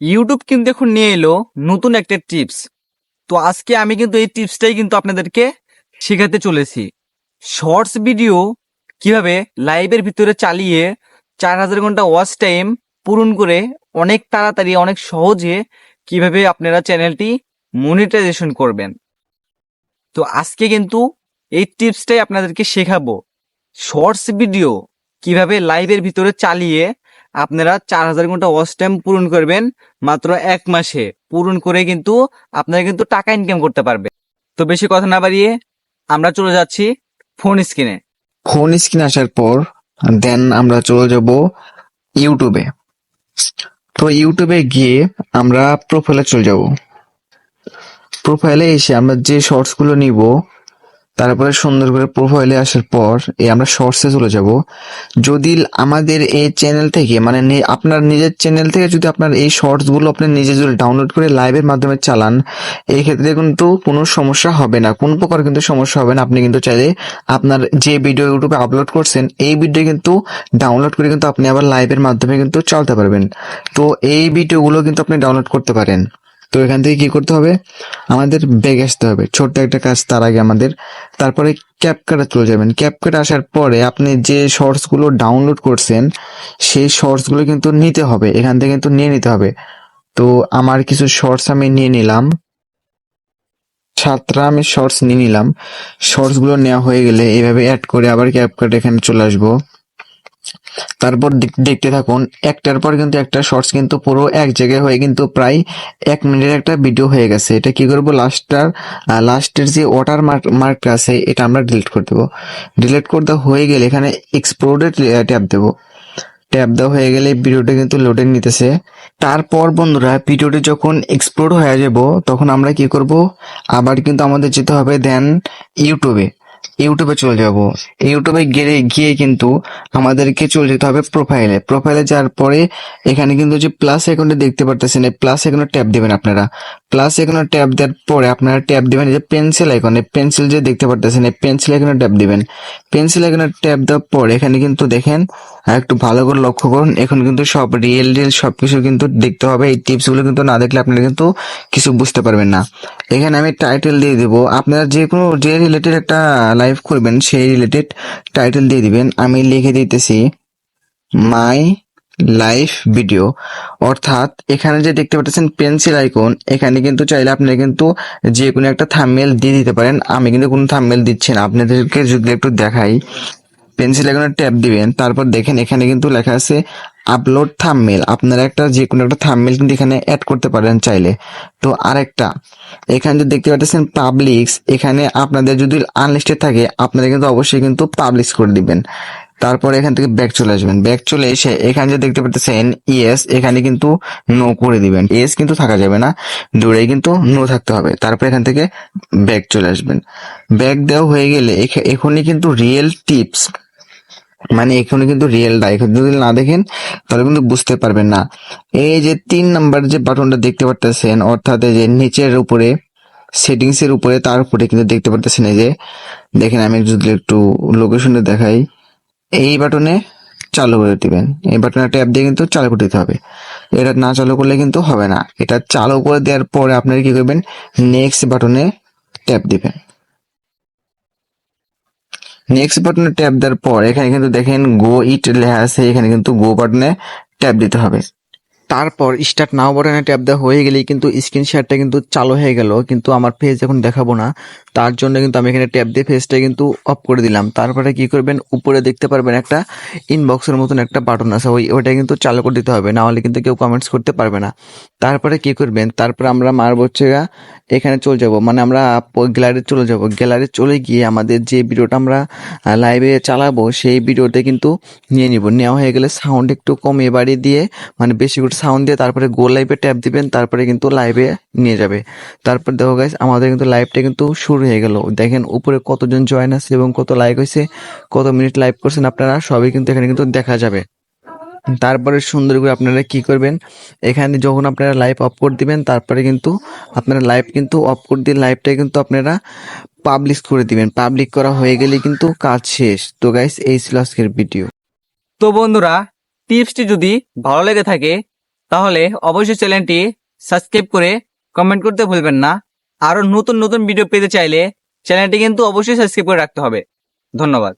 YouTube কিন্তু এখন নিয়ে এলো নতুন একটা টিপস। তো আজকে আমি কিন্তু এই টিপসটাই কিন্তু আপনাদেরকে শেখাতে চলেছি। শর্টস ভিডিও কিভাবে লাইভের ভিতরে চালিয়ে 4000 ঘন্টা ওয়াচ টাইম পূরণ করে অনেক তাড়াতাড়ি অনেক সহজে কিভাবে আপনারা চ্যানেলটি মনিটাইজেশন করবেন। তো আজকে কিন্তু এই টিপসটাই আপনাদেরকে শেখাবো। শর্টস ভিডিও কিভাবে লাইভের ভিতরে চালিয়ে আপনারা 4000 ঘন্টা ওয়াচ টাইম পূরণ করবেন মাত্র 1 মাসে। পূরণ করে কিন্তু আপনারা কিন্তু টাকা ইনকাম করতে পারবে। তো বেশি কথা না বাড়িয়ে আমরা চলে যাচ্ছি ফোন স্ক্রিনে। ফোন স্ক্রিন আসার পর দেন আমরা চলে যাব ইউটিউবে। তো ইউটিউবে গিয়ে আমরা প্রোফাইলে চলে যাব। প্রোফাইলে এসে আমরা যে শর্টস গুলো নিব, তারপরে সুন্দর করে প্রোফাইলে আসার পর আমরা শর্টসে চলে যাব। যদি আমাদের এই চ্যানেল থেকে মানে আপনার নিজের চ্যানেল থেকে যদি আপনার এই শর্টস গুলো আপনি নিজে যদি ডাউনলোড করে লাইভের মাধ্যমে চালান, এই ক্ষেত্রে কিন্তু কোনো সমস্যা হবে না, কোন প্রকার কিন্তু সমস্যা হবে না। আপনি কিন্তু চাইলে আপনার যে ভিডিও ইউটিউবে আপলোড করছেন এই ভিডিও কিন্তু ডাউনলোড করে কিন্তু আপনি আবার লাইভের মাধ্যমে কিন্তু চালাতে পারবেন। তো এই ভিডিওগুলো কিন্তু আপনি ডাউনলোড করতে পারেন। তো এখান থেকে কি করতে হবে, আমাদের ব্যাগ আসতে হবে। ছোট্ট একটা কাজ তার আগে আমাদের, তারপরে ক্যাপকাটে চলে যাবেন। ক্যাপকাট আসার পরে আপনি যে শর্টস গুলো ডাউনলোড করছেন সেই শর্টস গুলো কিন্তু নিতে হবে, এখান থেকে কিন্তু নিয়ে নিতে হবে। তো আমার কিছু শর্টস আমি নিয়ে নিলাম, 7টা আমি শর্টস নিয়ে নিলাম। শর্টস গুলো নেওয়া হয়ে গেলে এইভাবে অ্যাড করে আবার ক্যাপকাট এখানে চলে আসবো। তারপর দেখতে থাকুন, একটার পর কিন্তু একটা শর্টস কিন্তু পুরো এক জায়গায় হয়ে কিন্তু প্রায় 1 মিনিটের একটা ভিডিও হয়ে গেছে। এটা কি করবো, লাস্টের যে ওয়াটার মার্কটা আছে এটা আমরা ডিলিট করে দেবো। ডিলিট করতে হয়ে গেলে এখানে এক্সপ্লোডেড ট্যাব দেবো। ট্যাব দেওয়া হয়ে গেলে ভিডিওটা কিন্তু লোডিং নিতেছে। তারপর বন্ধুরা ভিডিওটি যখন এক্সপ্লোড হয়ে যাব তখন আমরা কি করব, আবার কিন্তু আমাদের যেতে হবে দেন ইউটিউবে চলে যাব। ইউটিউবে গিয়ে কিন্তু আমাদেরকে চলে যেতে হবে প্রোফাইলে যাওয়ার পরে এখানে কিন্তু যে প্লাস আইকনটা দেখতে পারতেছেন, এই প্লাস আইকনে ট্যাপ দিবেন। আপনারা প্লাস আইকনে ট্যাপ দেওয়ার পরে আপনারা ট্যাপ দিবেন যে পেন্সিল আইকনে, পেন্সিল যে দেখতে পারতেছেন এই পেন্সিল আইকনে ট্যাপ দিবেন। পেন্সিল আইকনে ট্যাপ দেওয়ার পর এখানে কিন্তু দেখেন, একটু ভালো করে লক্ষ্য করুন, এখন কিন্তু সব রিয়েল সবকিছু কিন্তু দেখতে হবে। এই টিপস গুলো কিন্তু না দেখলে আপনারা কিন্তু কিছু বুঝতে পারবেন না। এখানে আমি টাইটেল দিয়ে দিব, আপনারা যে রিলেটেড একটা লাইভ করবেন সেই রিলেটেড টাইটেল দিয়ে দিবেন। আমি লিখে দিতেছি মাই লাইভ ভিডিও। অর্থাৎ এখানে যে দেখতে পাচ্ছেন পেন্সিল আইকন, এখানে কিন্তু চাইলে আপনারা কিন্তু যে কোনো একটা থাম্বনেল দিয়ে দিতে পারেন। আমি কিন্তু কোনো থাম্বনেল দিচ্ছি না, আপনাদেরকে যদি একটু দেখাই। পেন্সিল আইকনে ট্যাপ দিবেন, তারপর দেখেন এখানে কিন্তু লেখা আছে আপলোড থাম্বনেল। আপনারা একটা যে কোনো একটা থাম্বনেল কিন্তু এখানে অ্যাড করতে পারেন চাইলে। তো আরেকটা এখানে যে দেখতে পাচ্ছেন পাবলিক্স, এখানে আপনাদের যদি আনলিস্টেড থাকে আপনারা কিন্তু অবশ্যই কিন্তু পাবলিশ করে দিবেন। তারপর এখান থেকে ব্যাক চলে আসবেন। ব্যাক চলে এসে এখানে যে দেখতে পাচ্ছেন ইয়েস, এখানে কিন্তু নো করে দিবেন। ইয়েস কিন্তু থাকা যাবে না, দূরেই কিন্তু নো থাকতে হবে। তারপর এখান থেকে ব্যাক চলে আসবেন। ব্যাক দেওয়া হয়ে গেলে এখনই কিন্তু রিয়েল টিপস, মানে এখানে কিন্তু রিয়েলটা এখানে যদি না দেখেন তাহলে কিন্তু বুঝতে পারবেন না। এই যে 3 নাম্বার যে বাটনটা দেখতে পারতেছেন, অর্থাৎ এই যে নিচের উপরে সেটিংস এর উপরে, তার উপরে কিন্তু দেখতে পারতেছেন এই যে দেখেন, আমি যদি একটু লোকেশনে দেখাই, এই বাটনে চালু করে দিবেন। এই বাটনে ট্যাপ দিয়ে কিন্তু চালু করে দিতে হবে। এটা না চালু করলে কিন্তু হবে না। এটা চালু করে দেওয়ার পরে আপনারা কি করবেন, নেক্সট বাটনে ট্যাপ দিবেন। নেক্সট বাটনে ট্যাপ দেওয়ার পর এখানে কিন্তু দেখেন গো ইট লেখা আছে, এখানে কিন্তু গো বাটনে ট্যাপ দিতে হবে। তারপর স্টার্ট নাও বাটনে ট্যাপ দেওয়া হয়ে গেলেই কিন্তু স্ক্রিন শেয়ারটা কিন্তু চালু হয়ে গেল, কিন্তু আমার ফেস এখন দেখাবো না, তার জন্য কিন্তু আমি এখানে ট্যাপ দিয়ে ফেসটা কিন্তু অফ করে দিলাম। তারপরে কি করবেন, উপরে দেখতে পারবেন একটা ইনবক্সের মতন একটা বাটন আছে, ওইটা কিন্তু চালু করে দিতে হবে, না হলে কিন্তু কেউ কমেন্টস করতে পারবে না। তারপরে কি করবেন, তারপরে আমরা মারবো হচ্ছে এখানে চলে যাব, মানে আমরা গ্যালারি চলে যাব। গ্যালারি চলে গিয়ে আমাদের যে ভিডিওটা আমরা লাইভে চালাবো সেই ভিডিওতে কিন্তু নিয়ে নিব। নেওয়া হয়ে গেলে সাউন্ড একটু কমিয়ে বাড়িয়ে দিয়ে, মানে বেশি করে সাউন্ড দিয়ে তারপরে গো লাইভে ট্যাপ দিবেন, তারপরে কিন্তু লাইভে নিয়ে যাবে। তারপর দেখো গাইস, আমাদের কিন্তু লাইভটা কিন্তু শুরু হয়ে গেল। দেখেন উপরে কতজন জয়েন আছে এবং কত লাইক হয়েছে, কত মিনিট লাইভ করছেন আপনারা, সবই কিন্তু এখানে কিন্তু দেখা যাবে। তারপরে সুন্দর করে আপনারা কি করবেন, এখানে যখন আপনারা লাইভ অফ করে দিবেন তারপরে কিন্তু আপনারা লাইভ কিন্তু অফ করে দিয়ে লাইভটা কিন্তু আপনারা পাবলিশ করে দিবেন। পাবলিক করা হয়ে গেলে কিন্তু কাজ শেষ। তো গাইস, এই ছিল আজকের ভিডিও। তো বন্ধুরা, টিপসটি যদি ভালো লেগে থাকে তাহলে অবশ্যই চ্যানেলটি সাবস্ক্রাইব করে কমেন্ট করতে ভুলবেন না। আরো নতুন নতুন ভিডিও পেতে চাইলে চ্যানেলটি কিন্তু অবশ্যই সাবস্ক্রাইব করে রাখতে হবে। ধন্যবাদ।